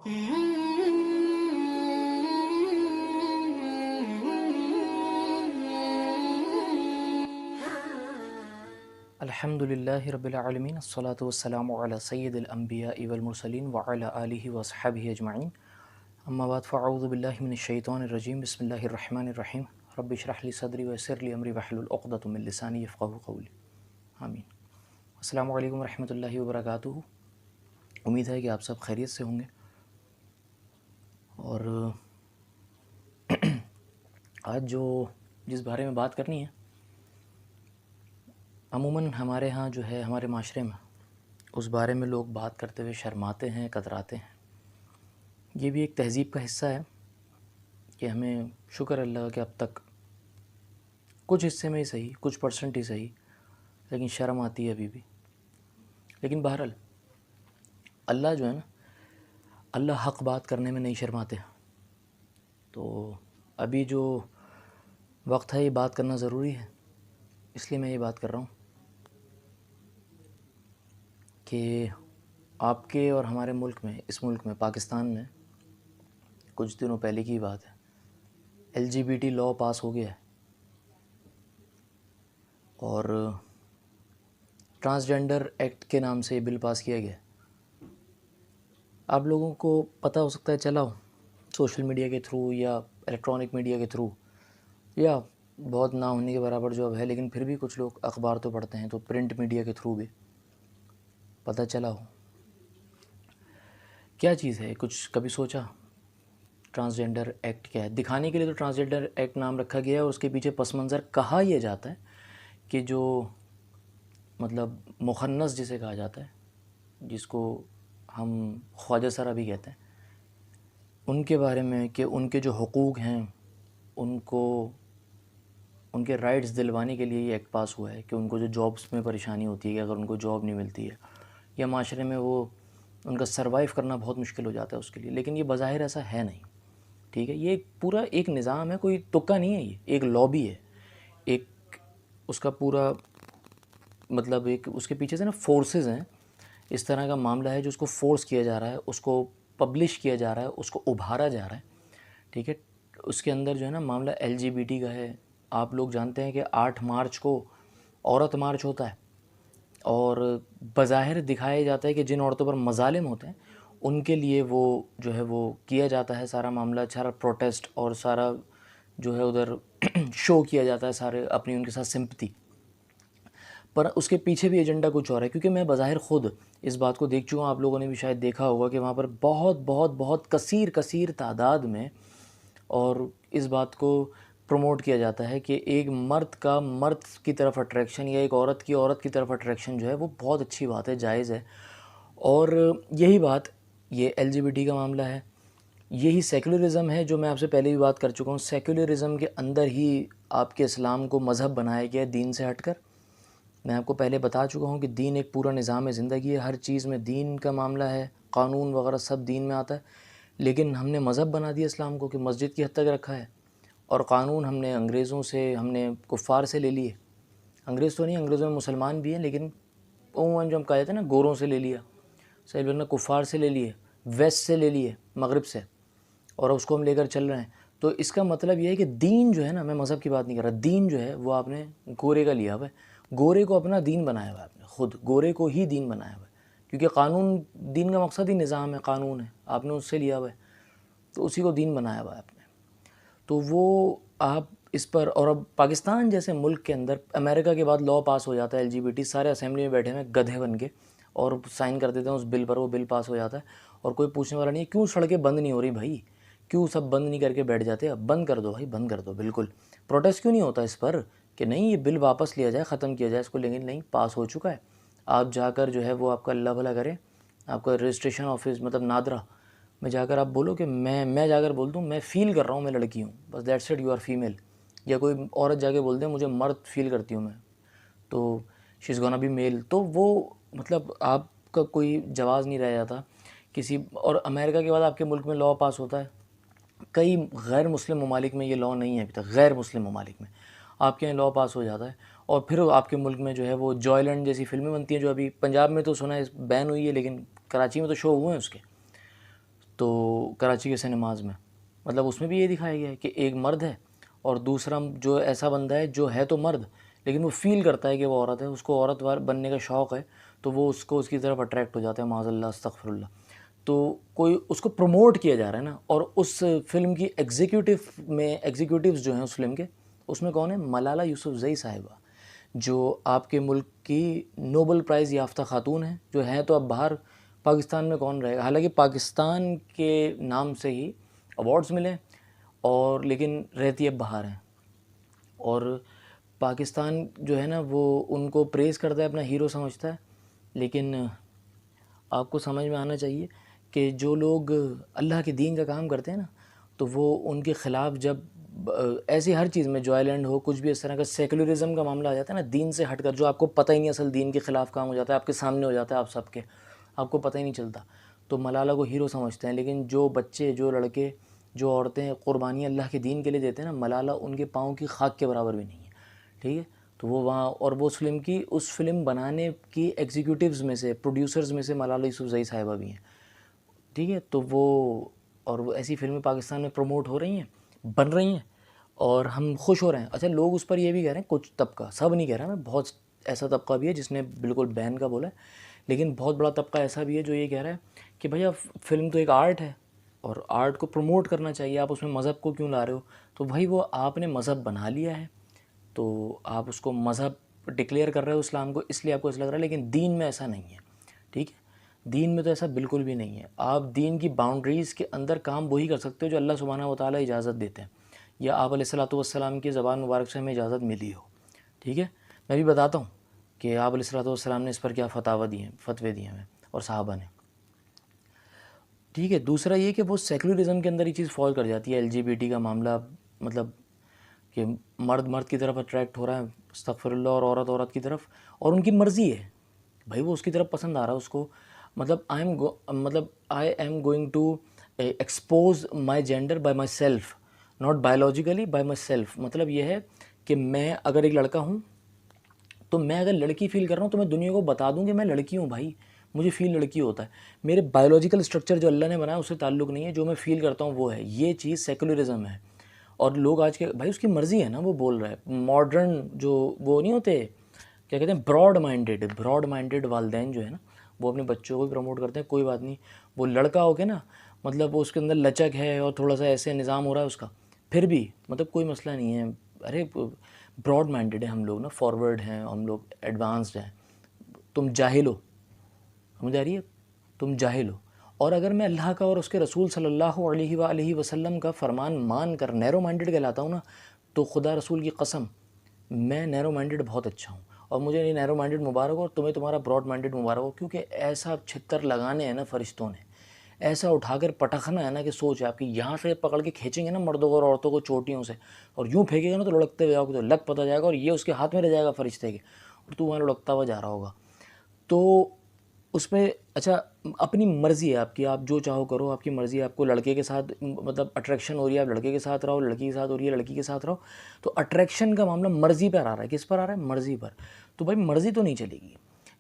الحمد للہ رب العالمین الصلاۃ والسلام علی سید الانبیاء والمرسلین وعلی آلہ وصحبہ اجمعین اما بعد فاعوذ باللہ من الشیطان الرجیم بسم اللہ الرحمن الرحیم رب اشرح لی صدری ویسر لی امری واحلل عقدۃ من لسانی یفقہوا قولی آمین۔ السلام علیکم ورحمۃ اللہ وبرکاتہ۔ امید ہے کہ آپ سب خیریت سے ہوں گے، اور آج جس بارے میں بات کرنی ہے، عموماً ہمارے ہاں جو ہے، ہمارے معاشرے میں اس بارے میں لوگ بات کرتے ہوئے شرماتے ہیں، کتراتے ہیں۔ یہ بھی ایک تہذیب کا حصہ ہے کہ ہمیں شکر اللہ کہ اب تک کچھ حصے میں ہی صحیح، کچھ پرسنٹ ہی صحیح، لیکن شرم آتی ہے ابھی بھی۔ لیکن بہرحال اللہ جو ہے نا، اللہ حق بات کرنے میں نہیں شرماتے، تو ابھی جو وقت ہے یہ بات کرنا ضروری ہے، اس لیے میں یہ بات کر رہا ہوں کہ آپ کے اور ہمارے ملک میں، اس ملک میں، پاکستان میں، کچھ دنوں پہلے کی بات ہے، LGBT لاء پاس ہو گیا ہے، اور ٹرانسجنڈر ایکٹ کے نام سے یہ بل پاس کیا گیا ہے۔ آپ لوگوں کو پتہ ہو سکتا ہے چلا ہو، سوشل میڈیا کے تھرو یا الیکٹرانک میڈیا کے تھرو، یا بہت نہ ہونے کے برابر جو اب ہے، لیکن پھر بھی کچھ لوگ اخبار تو پڑھتے ہیں، تو پرنٹ میڈیا کے تھرو بھی پتہ چلا ہو۔ کیا چیز ہے، کچھ کبھی سوچا ٹرانسجنڈر ایکٹ کیا ہے؟ دکھانے کے لیے تو ٹرانسجنڈر ایکٹ نام رکھا گیا ہے، اور اس کے پیچھے پس منظر کہا یہ جاتا ہے کہ جو مطلب مخنث جسے کہا جاتا ہے، جس کو ہم خواجہ سرا بھی کہتے ہیں، ان کے بارے میں کہ ان کے جو حقوق ہیں، ان کو ان کے رائٹس دلوانے کے لیے یہ ایکٹ پاس ہوا ہے، کہ ان کو جو جابس میں پریشانی ہوتی ہے، کہ اگر ان کو جاب نہیں ملتی ہے یا معاشرے میں وہ ان کا سروائیو کرنا بہت مشکل ہو جاتا ہے اس کے لیے، لیکن یہ بظاہر ایسا ہے نہیں، ٹھیک ہے؟ یہ پورا ایک نظام ہے، کوئی تکا نہیں ہے، یہ ایک لابی ہے، ایک اس کا پورا مطلب ایک اس کے پیچھے سے نا فورسز ہیں، اس طرح کا معاملہ ہے جو اس کو فورس کیا جا رہا ہے، اس کو پبلش کیا جا رہا ہے، اس کو ابھارا جا رہا ہے، ٹھیک ہے؟ اس کے اندر جو ہے نا معاملہ LGBT کا ہے۔ آپ لوگ جانتے ہیں کہ 8 مارچ کو عورت مارچ ہوتا ہے، اور بظاہر دکھایا جاتا ہے کہ جن عورتوں پر مظالم ہوتے ہیں ان کے لیے وہ جو ہے وہ کیا جاتا ہے سارا معاملہ، سارا پروٹیسٹ، اور سارا جو ہے ادھر شو کیا جاتا ہے، سارے اپنی ان کے ساتھ سمپتی، پر اس کے پیچھے بھی ایجنڈا کچھ اور ہے، کیونکہ میں بظاہر خود اس بات کو دیکھ چکا ہوں، آپ لوگوں نے بھی شاید دیکھا ہوگا کہ وہاں پر بہت بہت بہت کثیر تعداد میں، اور اس بات کو پروموٹ کیا جاتا ہے کہ ایک مرد کا مرد کی طرف اٹریکشن، یا ایک عورت کی عورت کی طرف اٹریکشن جو ہے وہ بہت اچھی بات ہے، جائز ہے۔ اور یہی بات یہ LGBT کا معاملہ ہے، یہی سیکولرزم ہے جو میں آپ سے پہلے بھی بات کر چکا ہوں۔ سیکولرزم کے اندر ہی آپ کے اسلام کو مذہب بنایا گیا دین سے ہٹ کر۔ میں آپ کو پہلے بتا چکا ہوں کہ دین ایک پورا نظام زندگی ہے، ہر چیز میں دین کا معاملہ ہے، قانون وغیرہ سب دین میں آتا ہے، لیکن ہم نے مذہب بنا دیا اسلام کو، کہ مسجد کی حد تک رکھا ہے، اور قانون ہم نے انگریزوں سے، ہم نے کفار سے لے لیے۔ انگریز تو نہیں، انگریزوں میں مسلمان بھی ہیں، لیکن عموماً جو ہم کہا جاتا ہے نا، گوروں سے لے لیا، صحیح بولنا، کفار سے لے لیے، ویسٹ سے لے لیے، مغرب سے، اور اس کو ہم لے کر چل رہے ہیں۔ تو اس کا مطلب یہ ہے کہ دین جو ہے نا، میں مذہب کی بات نہیں کر رہا، دین جو ہے وہ آپ نے گورے کا لیا ہوا ہے، گورے کو اپنا دین بنایا ہوا ہے آپ نے، خود گورے کو ہی دین بنایا ہوا ہے، کیونکہ قانون، دین کا مقصد ہی نظام ہے، قانون ہے، آپ نے اس سے لیا ہوا ہے، تو اسی کو دین بنایا ہوا ہے آپ نے۔ تو وہ آپ اس پر، اور اب پاکستان جیسے ملک کے اندر امریکہ کے بعد لاء پاس ہو جاتا ہے LGBT، سارے اسمبلی میں بیٹھے ہوئے گدھے بن کے، اور سائن کر دیتے ہیں اس بل پر، وہ بل پاس ہو جاتا ہے، اور کوئی پوچھنے والا نہیں ہے کیوں سڑکیں بند نہیں ہو رہی بھائی، کیوں سب بند نہیں کر کے بیٹھ جاتے؟ اب بند کر دو بھائی، بند کر دو، بالکل۔ پروٹیسٹ کیوں نہیں ہوتا اس پر کہ نہیں یہ بل واپس لیا جائے، ختم کیا جائے اس کو؟ لیکن نہیں، پاس ہو چکا ہے۔ آپ جا کر جو ہے وہ، آپ کا اللہ بھلا کرے، آپ کا رجسٹریشن آفس مطلب نادرا میں جا کر آپ بولو کہ میں جا کر بول دوں میں فیل کر رہا ہوں میں لڑکی ہوں، بس that's it, you are female, یا کوئی عورت جا کے بول دے مجھے مرد فیل کرتی ہوں میں، تو شی از گونا بی میل، تو وہ مطلب آپ کا کوئی جواز نہیں رہ جاتا کسی۔ اور امریکہ کے بعد آپ کے ملک میں لاء پاس ہوتا ہے، کئی غیر مسلم ممالک میں یہ لاء نہیں ہے ابھی تک، غیر مسلم ممالک میں آپ کے یہاں لاء پاس ہو جاتا ہے، اور پھر آپ کے ملک میں جو ہے وہ جوائے لینڈ جیسی فلمیں بنتی ہیں، جو ابھی پنجاب میں تو سنا ہے بین ہوئی ہے، لیکن کراچی میں تو شو ہوئے ہیں اس کے۔ تو کراچی کے سنیماز میں مطلب اس میں بھی یہ دکھایا گیا ہے کہ ایک مرد ہے اور دوسرا جو ایسا بندہ ہے جو ہے تو مرد لیکن وہ فیل کرتا ہے کہ وہ عورت ہے، اس کو عورت بننے کا شوق ہے، تو وہ اس کی طرف اٹریکٹ ہو جاتا ہے، معاذ اللہ استغفر اللہ. تو کوئی اس کو پروموٹ کیا جا رہا ہے نا. اور اس فلم کی ایگزیکیوٹیوز جو ہیں اس فلم کے، اس میں کون ہے؟ ملالہ یوسفزئی صاحبہ، جو آپ کے ملک کی نوبل پرائز یافتہ خاتون ہیں، جو ہیں تو اب باہر. پاکستان میں کون رہے گا؟ حالانکہ پاکستان کے نام سے ہی ایوارڈز ملے اور لیکن رہتی اب باہر ہیں. اور پاکستان جو ہے نا وہ ان کو پریز کرتا ہے، اپنا ہیرو سمجھتا ہے. لیکن آپ کو سمجھ میں آنا چاہیے کہ جو لوگ اللہ کے دین کا کام کرتے ہیں نا، تو وہ ان کے خلاف جب ایسی ہر چیز میں جو آئیلینڈ ہو، کچھ بھی اس طرح کا سیکولرزم کا معاملہ آ جاتا ہے نا، دین سے ہٹ کر، جو آپ کو پتہ ہی نہیں اصل دین کے خلاف کام ہو جاتا ہے، آپ کے سامنے ہو جاتا ہے، آپ سب کے، آپ کو پتہ ہی نہیں چلتا، تو ملالہ کو ہیرو سمجھتے ہیں. لیکن جو بچے، جو لڑکے، جو عورتیں قربانی اللہ کے دین کے لیے دیتے ہیں نا، ملالہ ان کے پاؤں کی خاک کے برابر بھی نہیں ہے. ٹھیک ہے، تو وہ وہاں، اور وہ اس فلم بنانے کی ایگزیکیوٹیوز میں سے، پروڈیوسرز میں سے ملالہ یوسفزئی صاحبہ بھی ہیں. ٹھیک ہے، تو وہ ایسی فلمیں پاکستان میں پروموٹ ہو رہی ہیں، بن رہی ہیں، اور ہم خوش ہو رہے ہیں. اچھا، لوگ اس پر یہ بھی کہہ رہے ہیں، کچھ طبقہ، سب نہیں کہہ رہا میں، بہت ایسا طبقہ بھی ہے جس نے بالکل بین کا بولا ہے، لیکن بہت بڑا طبقہ ایسا بھی ہے جو یہ کہہ رہا ہے کہ بھیا فلم تو ایک آرٹ ہے اور آرٹ کو پروموٹ کرنا چاہیے، آپ اس میں مذہب کو کیوں لا رہے ہو؟ تو بھائی وہ آپ نے مذہب بنا لیا ہے تو آپ اس کو مذہب ڈکلیئر کر رہے ہو اسلام کو، اس لیے آپ کو ایسا لگ رہا ہے، لیکن دین میں ایسا نہیں ہے. ٹھیک ہے، دین میں تو ایسا بالکل بھی نہیں ہے. آپ دین کی باؤنڈریز کے اندر کام وہی کر سکتے ہو جو اللہ سبحانہ و تعالیٰ اجازت دیتے ہیں، یا آپ علیہ الصلوۃ والسلام کی زبان مبارک سے ہمیں اجازت ملی ہو. ٹھیک ہے، میں بھی بتاتا ہوں کہ آپ علیہ الصلوۃ والسلام نے اس پر کیا فتوے دیے ہیں اور صحابہ نے. ٹھیک ہے، دوسرا یہ کہ وہ سیکولرزم کے اندر یہ چیز فال کر جاتی ہے، LGBT کا معاملہ، مطلب کہ مرد کی طرف اٹریکٹ ہو رہا ہے، استغفر اللہ، اور عورت کی طرف، اور ان کی مرضی ہے بھائی، وہ اس کی طرف پسند آ رہا ہے اس کو. مطلب I am going to expose my gender by myself, not biologically, by myself. مطلب یہ ہے کہ میں اگر ایک لڑکا ہوں تو میں اگر لڑکی فیل کر رہا ہوں تو میں دنیا کو بتا دوں کہ میں لڑکی ہوں بھائی، مجھے فیل لڑکی ہوتا ہے. میرے بایولوجیکل اسٹرکچر جو اللہ نے بنایا اس سے تعلق نہیں ہے، جو میں فیل کرتا ہوں وہ ہے. یہ چیز سیکولرزم ہے. اور لوگ آج کے بھائی اس کی مرضی ہے نا، وہ بول رہا ہے. ماڈرن جو وہ نہیں ہوتے، کیا کہتے ہیں، براڈ مائنڈیڈ والدین جو ہے نا، وہ اپنے بچوں کو بھی پروموٹ کرتے ہیں. کوئی بات نہیں، وہ لڑکا ہو کے نا، مطلب وہ اس کے اندر لچک ہے اور تھوڑا سا ایسے نظام ہو رہا ہے اس کا، پھر بھی مطلب کوئی مسئلہ نہیں ہے. ارے براڈ مائنڈیڈ ہیں ہم لوگ نا، فارورڈ ہیں ہم لوگ، ایڈوانسڈ ہیں. تم جاہل ہو، سمجھ آ رہی ہے؟ تم جاہل ہو. اور اگر میں اللہ کا اور اس کے رسول صلی اللہ علیہ وآلہ وسلم کا فرمان مان کر نیرو مائنڈیڈ کہلاتا ہوں نا، تو خدا رسول کی قسم میں نیرو مائنڈیڈ بہت اچھا ہوں، اور مجھے یہ نیرو مائنڈیڈ مبارک ہو اور تمہیں تمہارا براڈ مائنڈیڈ مبارک ہو. کیونکہ ایسا چھتر لگانے ہیں نا فرشتوں نے، ایسا اٹھا کر پٹخنا ہے نا کہ سوچ آپ کی یہاں سے پکڑ کے کھینچیں گے نا مردوں کو اور عورتوں کو چوٹیوں سے، اور یوں پھینکے گا نا تو لڑکتے ہوئے آؤ گے تو لگ پتہ جائے گا، اور یہ اس کے ہاتھ میں رہ جائے گا فرشتے کے، اور تو وہاں لڑکتا ہوا جا رہا ہوگا. تو اس میں اچھا اپنی مرضی ہے آپ کی، آپ جو چاہو کرو، آپ کی مرضی ہے. آپ کو لڑکے کے ساتھ مطلب اٹریکشن ہو رہی ہے، آپ لڑکے کے ساتھ رہو، لڑکی کے ساتھ ہو رہی ہے، لڑکی کے ساتھ رہو. تو اٹریکشن کا معاملہ مرضی پر آ رہا ہے. کس پر آ رہا ہے؟ مرضی پر. تو بھائی مرضی تو نہیں چلے گی،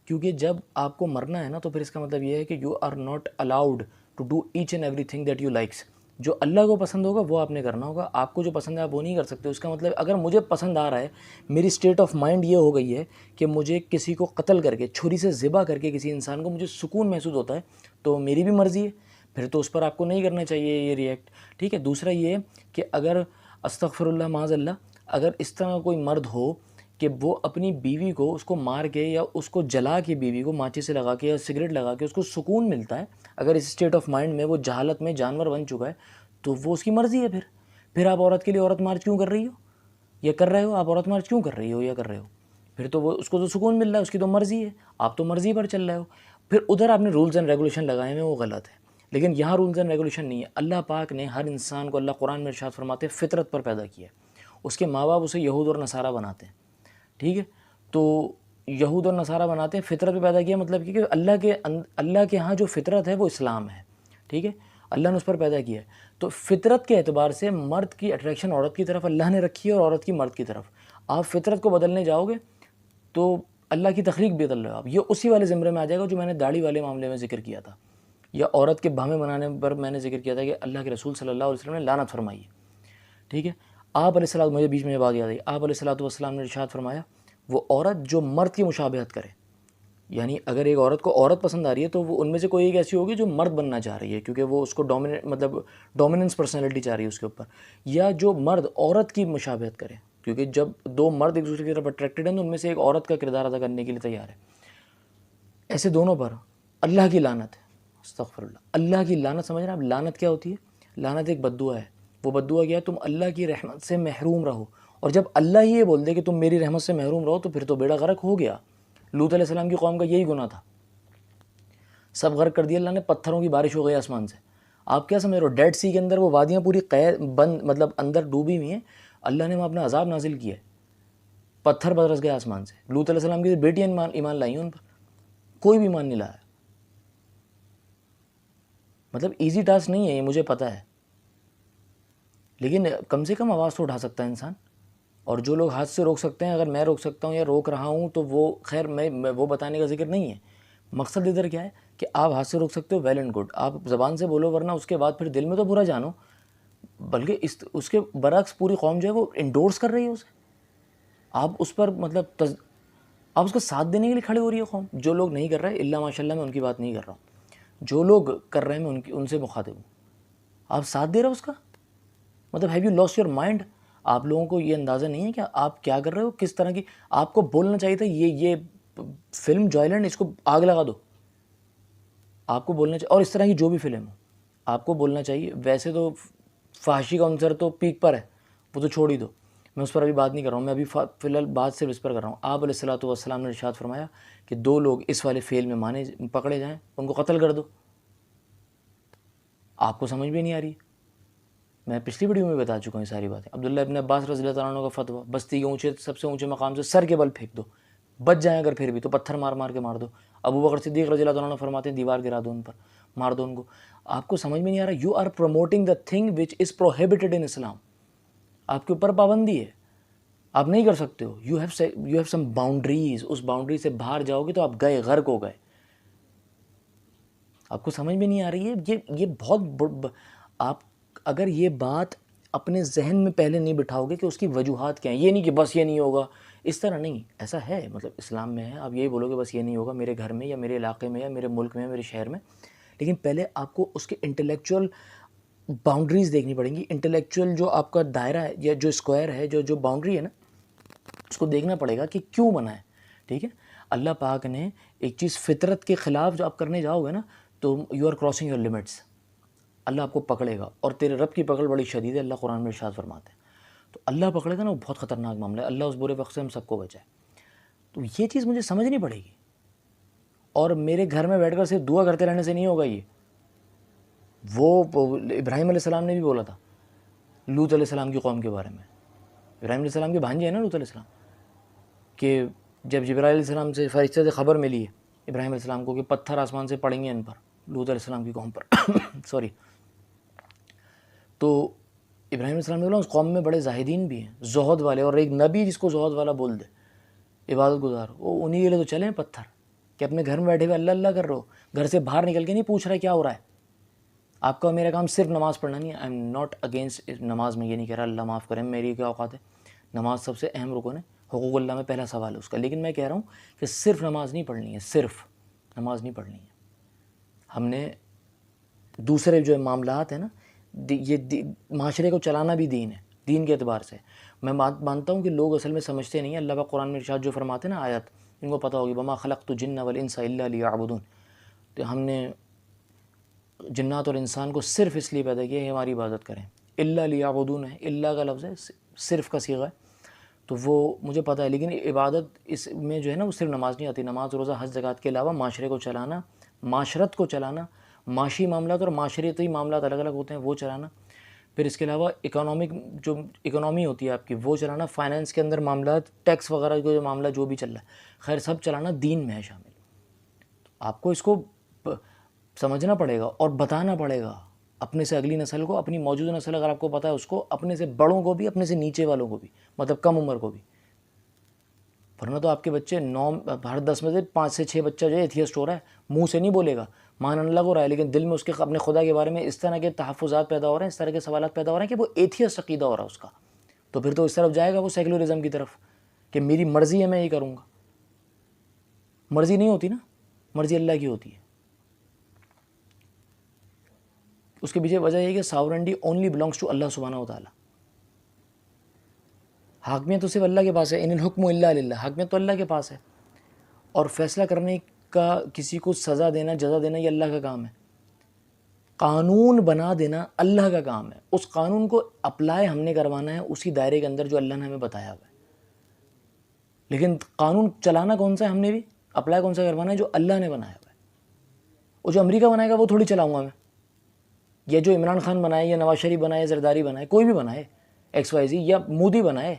کیونکہ جب آپ کو مرنا ہے نا تو پھر اس کا مطلب یہ ہے کہ you are not allowed to do each and everything that you likes. جو اللہ کو پسند ہوگا وہ آپ نے کرنا ہوگا. آپ کو جو پسند ہے آپ وہ نہیں کر سکتے. اس کا مطلب اگر مجھے پسند آ رہا ہے، میری اسٹیٹ آف مائنڈ یہ ہو گئی ہے کہ مجھے کسی کو قتل کر کے، چھری سے ذبح کر کے کسی انسان کو مجھے سکون محسوس ہوتا ہے، تو میری بھی مرضی ہے، پھر تو اس پر آپ کو نہیں کرنا چاہیے یہ ریئیکٹ. ٹھیک ہے، دوسرا یہ کہ اگر استغفر اللہ معاذ اللہ، اگر اس طرح کوئی مرد ہو کہ وہ اپنی بیوی کو، اس کو مار کے یا اس کو جلا کے، بیوی کو ماچس سے لگا کے یا سگریٹ لگا کے اس کو سکون ملتا ہے، اگر اس اسٹیٹ آف مائنڈ میں وہ جہالت میں جانور بن چکا ہے، تو وہ اس کی مرضی ہے. پھر آپ عورت کے لیے عورت مارچ کیوں کر رہی ہو یا کر رہے ہو؟ آپ عورت مارچ کیوں کر رہی ہو یا کر رہے ہو؟ پھر تو وہ اس کو تو سکون مل رہا ہے، اس کی تو مرضی ہے، آپ تو مرضی پر چل رہے ہو. پھر ادھر آپ نے رولز اینڈ ریگولیشن لگائے ہوئے، وہ غلط ہے. لیکن یہاں رولز اینڈ ریگولیشن نہیں ہے. اللہ پاک نے ہر انسان کو، اللہ قرآن میں ارشاد فرماتے ہیں، فطرت پر پیدا کیا ہے. اس کے ماں باپ اسے یہود اور نصارہ بناتے ہیں. ٹھیک ہے، تو یہود اور نصارہ بناتے ہیں، فطرت پہ پیدا کیا، مطلب کہ اللہ کے ہاں جو فطرت ہے وہ اسلام ہے. ٹھیک ہے، اللہ نے اس پر پیدا کیا ہے. تو فطرت کے اعتبار سے مرد کی اٹریکشن عورت کی طرف اللہ نے رکھی ہے اور عورت کی مرد کی طرف. آپ فطرت کو بدلنے جاؤ گے تو اللہ کی تخلیق بھی بدل رہے ہو آپ. یہ اسی والے زمرے میں آ جائے گا جو میں نے داڑھی والے معاملے میں ذکر کیا تھا. یا عورت کے بہانے بنانے پر میں نے ذکر کیا تھا کہ اللہ کے رسول صلی اللہ علیہ وسلم نے لعنت فرمائی ہے. ٹھیک ہے. آپ علیہ السلام، مجھے بیچ میں یہ بات یاد آئی، آپ علیہ الصلوۃ والسلام نے ارشاد فرمایا وہ عورت جو مرد کی مشابہت کرے، یعنی اگر ایک عورت کو عورت پسند آ رہی ہے تو وہ ان میں سے کوئی ایک ایسی ہوگی جو مرد بننا چاہ رہی ہے، کیونکہ وہ اس کو ڈومیننس پرسنالٹی چاہ رہی ہے اس کے اوپر، یا جو مرد عورت کی مشابہت کرے، کیونکہ جب دو مرد ایک دوسرے کی طرف اٹریکٹڈ ہیں تو ان میں سے ایک عورت کا کردار ادا کرنے کے لیے تیار ہے. ایسے دونوں پر اللہ کی لعنت ہے. استغفر اللہ. اللہ کی لعنت سمجھ رہے ہیں آپ؟ لعنت کیا ہوتی ہے؟ لعنت ایک بد دعا ہے. وہ بد دعا کیا ہے؟ تم اللہ کی رحمت سے محروم رہو. اور جب اللہ ہی یہ بول دے کہ تم میری رحمت سے محروم رہو تو پھر تو بیڑا غرق ہو گیا. لوط علیہ السلام کی قوم کا یہی گناہ تھا، سب غرق کر دیا اللہ نے، پتھروں کی بارش ہو گئی آسمان سے. آپ کیا سمجھ رہے ہو؟ ڈیڈ سی کے اندر وہ وادیاں پوری قید بند اندر ڈوبی ہوئی ہیں، اللہ نے وہاں اپنا عذاب نازل کیا ہے، پتھر برس گئے آسمان سے. لوط علیہ السلام کی بیٹیاں ایمان لائی ہیں ان پر، کوئی بھی ایمان نہیں لایا. ایزی ٹاسک نہیں ہے یہ، مجھے پتہ ہے، لیکن کم سے کم آواز تو اٹھا سکتا ہے انسان. اور جو لوگ ہاتھ سے روک سکتے ہیں، اگر میں روک سکتا ہوں یا روک رہا ہوں تو وہ خیر میں وہ بتانے کا ذکر نہیں ہے. مقصد ادھر کیا ہے کہ آپ ہاتھ سے روک سکتے ہو، ویل اینڈ گڈ، آپ زبان سے بولو، ورنہ اس کے بعد پھر دل میں تو برا جانو. بلکہ اس کے برعکس پوری قوم جو ہے وہ انڈورس کر رہی ہے اسے. آپ اس پر آپ اس کا ساتھ دینے کے لیے کھڑے ہو رہی ہے قوم. جو لوگ نہیں کر رہے، اللہ ماشاء اللہ میں ان کی بات نہیں کر رہا ہوں، جو لوگ کر رہے ہیں میں ان سے مخاطب ہوں. آپ ساتھ دے رہے ہو اس کا؟ Have you last your mind? آپ لوگوں کو یہ اندازہ نہیں ہے کہ آپ کیا کر رہے ہو، کس طرح کی. آپ کو بولنا چاہیے تھا یہ فلم جوائلینڈ، اس کو آگ لگا دو. آپ کو بولنا چاہیے، اور اس طرح کی جو بھی فلم ہو آپ کو بولنا چاہیے. ویسے تو فحاشی کا عنصر تو پیک پر ہے، وہ تو چھوڑ ہی دو، میں اس پر ابھی بات نہیں کر رہا ہوں. میں ابھی فی الحال بات صرف اس پر کر رہا ہوں. آپ علیہ الصلوۃ والسلام نے ارشاد فرمایا کہ دو لوگ اس والے فعل میں پکڑے جائیں، ان کو قتل کر دو. آپ کو سمجھ بھی نہیں آ رہی. میں پچھلی ویڈیو میں بتا چکا ہوں یہ ساری باتیں. عبداللہ ابن عباس رضی اللہ تعالیٰ عنہ کا فتویٰ، بستی کے سب سے اونچے مقام سے سر کے بل پھینک دو، بچ جائیں اگر پھر بھی تو پتھر مار مار کے مار دو. ابو بکر صدیق رضی اللہ تعالیٰ عنہ فرماتے ہیں دیوار گرا دو ان پر، مار دو ان کو. آپ کو سمجھ میں نہیں آ رہا؟ You are promoting the thing which is prohibited in Islam. آپ کے اوپر پابندی ہے، آپ نہیں کر سکتے ہو. You have some boundaries. اس باؤنڈری سے باہر جاؤ گے تو آپ گئے، غرق ہو گئے. آپ کو سمجھ میں نہیں آ رہی ہے؟ یہ بہت آپ اگر یہ بات اپنے ذہن میں پہلے نہیں بٹھاؤ گے کہ اس کی وجوہات کیا ہیں، یہ نہیں کہ بس یہ نہیں ہوگا، اس طرح نہیں. ایسا ہے اسلام میں ہے. آپ یہی بولو کہ بس یہ نہیں ہوگا میرے گھر میں یا میرے علاقے میں یا میرے ملک میں یا میرے شہر میں، لیکن پہلے آپ کو اس کے انٹلیکچوئل باؤنڈریز دیکھنی پڑیں گی. انٹلیکچوئل جو آپ کا دائرہ ہے یا جو اسکوائر ہے، جو باؤنڈری ہے نا، اس کو دیکھنا پڑے گا کہ کیوں بنا ہے. ٹھیک ہے. اللہ پاک نے ایک چیز فطرت کے خلاف جو آپ کرنے جاؤ گے نا تو you are crossing your limits. Allah آپ کو پکڑے گا، اور تیرے رب کی پکڑ بڑی شدید ہے، اللہ قرآن میں ارشاد فرماتے ہیں. تو اللہ پکڑے گا نا، وہ بہت خطرناک معاملہ ہے. اللہ اس برے وقت سے ہم سب کو بچائے. تو یہ چیز مجھے سمجھنی پڑے گی. اور میرے گھر میں بیٹھ کر صرف دعا کرتے رہنے سے نہیں ہوگا. یہ وہ ابراہیم علیہ السلام نے بھی بولا تھا لوط علیہ السلام کی قوم کے بارے میں. ابراہیم علیہ السلام کے بھانجے ہیں نا لوط علیہ السلام، کہ جب جبرائیل علیہ السلام سے فرشتے سے خبر ملی ہے ابراہیم علیہ السلام کو کہ پتھر آسمان سے پڑیں گے ان پر، لوط علیہ السلام کی قوم پر سوری، تو ابراہیم علیہ السلام نے بولا اس قوم میں بڑے زاہدین بھی ہیں، زہد والے، اور ایک نبی جس کو زہد والا بول دے، عبادت گزار، وہ انہی کے لیے تو چلیں پتھر. کہ اپنے گھر میں بیٹھے ہوئے اللہ اللہ کر رہے ہو، گھر سے باہر نکل کے نہیں پوچھ رہا کیا ہو رہا ہے. آپ کا میرا کام صرف نماز پڑھنا نہیں ہے. آئی ایم ناٹ اگینسٹ نماز. میں یہ نہیں کہہ رہا اللہ معاف کریں، میری کیا اوقات ہے. نماز سب سے اہم رکن ہے، حقوق اللہ میں پہلا سوال ہے اس کا. لیکن میں کہہ رہا ہوں کہ صرف نماز نہیں پڑھنی ہے، صرف نماز نہیں پڑھنی ہے. ہم نے دوسرے جو معاملات ہیں نا، یہ معاشرے کو چلانا بھی دین ہے، دین کے اعتبار سے. میں مانتا ہوں کہ لوگ اصل میں سمجھتے نہیں. اللہ کا قرآن میں ارشاد جو فرماتے ہیں نا آیت، ان کو پتہ ہوگی وما خلقت الجن والانس الا لیعبدون. تو ہم نے جنات اور انسان کو صرف اس لیے پیدا کیا ہے ہماری عبادت کریں. الا لیعبدون ہے، اللہ کا لفظ ہے، صرف کا صیغہ ہے. تو وہ مجھے پتہ ہے، لیکن عبادت اس میں جو ہے نا وہ صرف نماز نہیں آتی. نماز، روزہ، حج، زکوٰۃ کے علاوہ معاشرے کو چلانا، معاشرت کو چلانا، معاشی معاملات اور معاشرتی معاملات الگ الگ ہوتے ہیں وہ چلانا. پھر اس کے علاوہ اکنامک جو اکنامی ہوتی ہے آپ کی وہ چلانا، فائنانس کے اندر معاملات، ٹیکس وغیرہ کا جو معاملہ جو بھی چل رہا ہے، خیر سب چلانا دین میں ہے شامل. آپ کو اس کو سمجھنا پڑے گا اور بتانا پڑے گا اپنے سے اگلی نسل کو. اپنی موجودہ نسل اگر آپ کو پتہ ہے اس کو، اپنے سے بڑوں کو بھی، اپنے سے نیچے والوں کو بھی، کم عمر کو بھی. ورنہ تو آپ کے بچے ہر 10 میں سے 5 سے 6 بچہ جو ہے ایتھیسٹ ہو رہا ہے، منہ سے نہیں بولے گا مان اللہ کو رہا ہے لیکن دل میں اس کے اپنے خدا کے بارے میں اس طرح کے تحفظات پیدا ہو رہے ہیں، اس طرح کے سوالات پیدا ہو رہے ہیں کہ وہ ایتھیسٹ عقیدہ ہو رہا ہے اس کا، تو پھر تو اس طرف جائے گا وہ سیکولرزم کی طرف کہ میری مرضی ہے میں یہ کروں گا۔ مرضی نہیں ہوتی نا، مرضی اللہ کی ہوتی ہے۔ اس کے پیچھے وجہ یہ کہ ساورنٹی اونلی بلانگس ٹو اللہ سبحانہ و تعالیٰ۔ حاکمیت تو صرف اللہ کے پاس ہے، ان الحکم الا للہ، حاکمیت تو اللہ کے پاس ہے، اور فیصلہ کرنے کا، کسی کو سزا دینا، جزا دینا، یہ اللہ کا کام ہے۔ قانون بنا دینا اللہ کا کام ہے، اس قانون کو اپلائی ہم نے کروانا ہے اسی دائرے کے اندر جو اللہ نے ہمیں بتایا ہوا ہے۔ لیکن قانون چلانا کون سا ہے، ہم نے بھی اپلائی کون سا کروانا ہے جو اللہ نے بنایا ہوا ہے۔ وہ جو امریکہ بنائے گا وہ تھوڑی چلاؤں گا میں، یا جو عمران خان بنائے، یا نواز شریف بنائے، زرداری بنائے، کوئی بھی بنائے، ایکس وائی زی، یا مودی بنائے،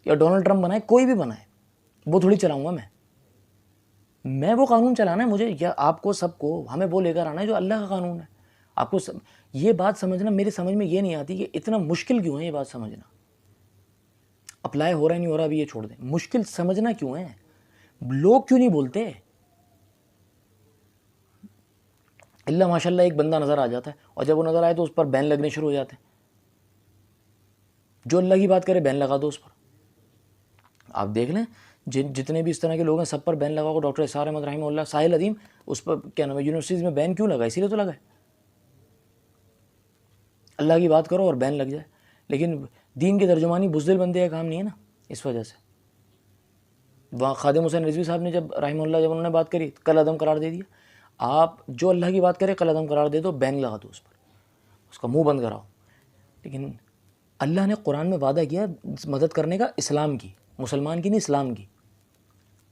یا ڈونلڈ ٹرمپ بنائے، کوئی بھی بنائے، وہ تھوڑی چلاؤں گا میں وہ قانون چلانا ہے مجھے، یا آپ کو، سب کو، ہمیں وہ لے کر آنا ہے جو اللہ کا قانون ہے۔ آپ کو یہ بات سمجھنا، میرے سمجھ میں یہ نہیں آتی کہ اتنا مشکل کیوں ہے یہ بات سمجھنا۔ اپلائی ہو رہا ہے نہیں ہو رہا ابھی یہ چھوڑ دیں، مشکل سمجھنا کیوں ہے؟ لوگ کیوں نہیں بولتے؟ اللہ ماشاء اللہ ایک بندہ نظر آ جاتا ہے، اور جب وہ نظر آئے تو اس پر بین لگنے شروع ہو جاتے ہیں۔ جو اللہ کی بات کرے بین لگا دو اس پر۔ آپ دیکھ لیں جتنے بھی اس طرح کے لوگ ہیں سب پر بین لگا کو۔ ڈاکٹر اسرار احمد رحمہ اللہ، ساحل ادیم، اس پر کیا نام ہے، یونیورسٹیز میں بین کیوں لگا؟ اسی لیے تو لگا ہے، اللہ کی بات کرو اور بین لگ جائے۔ لیکن دین کی ترجمانی بزدل بندے کا کام نہیں ہے نا، اس وجہ سے وہاں خادم حسین رضوی صاحب نے جب رحمہ اللہ جب انہوں نے بات کری، کل عدم قرار دے دیا۔ آپ جو اللہ کی بات کرے کل عدم قرار دے دو، بین لگا دو اس پر، اس کا منہ بند کراؤ۔ لیکن اللہ نے قرآن میں وعدہ کیا مدد کرنے کا، اسلام کی، مسلمان کی نہیں، اسلام کی۔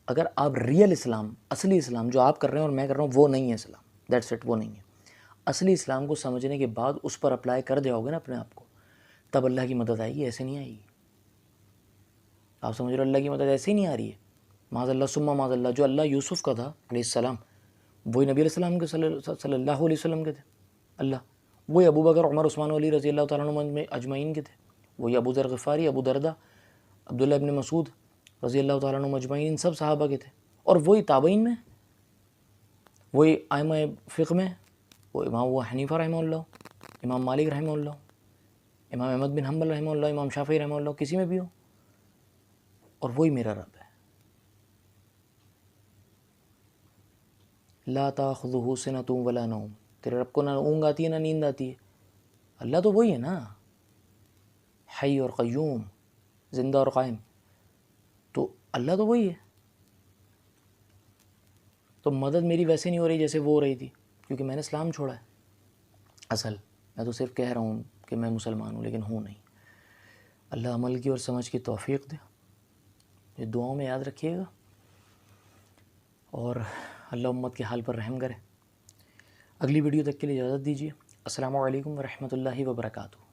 اگر آپ ریئل اسلام، اصلی اسلام جو آپ کر رہے ہیں اور میں کر رہا ہوں، وہ نہیں ہے اسلام، دیٹس اٹ، وہ نہیں ہے۔ اصلی اسلام کو سمجھنے کے بعد اس پر اپلائی کر جاؤ گے نا اپنے آپ کو، تب اللہ کی مدد آئے گی، ایسے نہیں آئے گی۔ آپ سمجھ رہے ہو، اللہ کی مدد ایسے ہی نہیں آ رہی ہے۔ معاذ اللہ ثم معاذ اللہ، جو اللہ یوسف کا تھا علیہ السلام، وہی نبی علیہ السلام کے صلی اللہ علیہ وسلم کے تھے اللہ، وہی ابو بکر، عمر، عثمان، علی رضی اللہ تعالیٰ عنہ اجمعین کے تھے، وہی ابو ذر غفاری، ابو دردہ، عبداللہ ابن مسعود رضی اللہ تعالیٰ عنہ اجمعین، سب صحابہ کے تھے۔ اور وہی تابعین میں، وہی ائمہ فقہ میں، وہ امام ابو حنیفہ رحمہ اللہ، امام مالک رحمہ اللہ، امام احمد بن حنبل رحمہ اللہ، امام شافعی رحمہ اللہ، کسی میں بھی ہو، اور وہی میرا رب ہے۔ لا تاخذہ سنۃ ولا نوم، تیرے رب کو نہ اونگ آتی ہے نہ نیند آتی ہے۔ اللہ تو وہی ہے نا، حی اور قیوم، زندہ اور قائم، تو اللہ تو وہی ہے۔ تو مدد میری ویسے نہیں ہو رہی جیسے وہ ہو رہی تھی، کیونکہ میں نے اسلام چھوڑا ہے۔ اصل میں تو صرف کہہ رہا ہوں کہ میں مسلمان ہوں، لیکن ہوں نہیں۔ اللہ عمل کی اور سمجھ کی توفیق دے، یہ دعاؤں میں یاد رکھیے گا، اور اللہ امت کے حال پر رحم کرے۔ اگلی ویڈیو تک کے لیے اجازت دیجیے۔ السلام علیکم ورحمۃ اللہ وبرکاتہ۔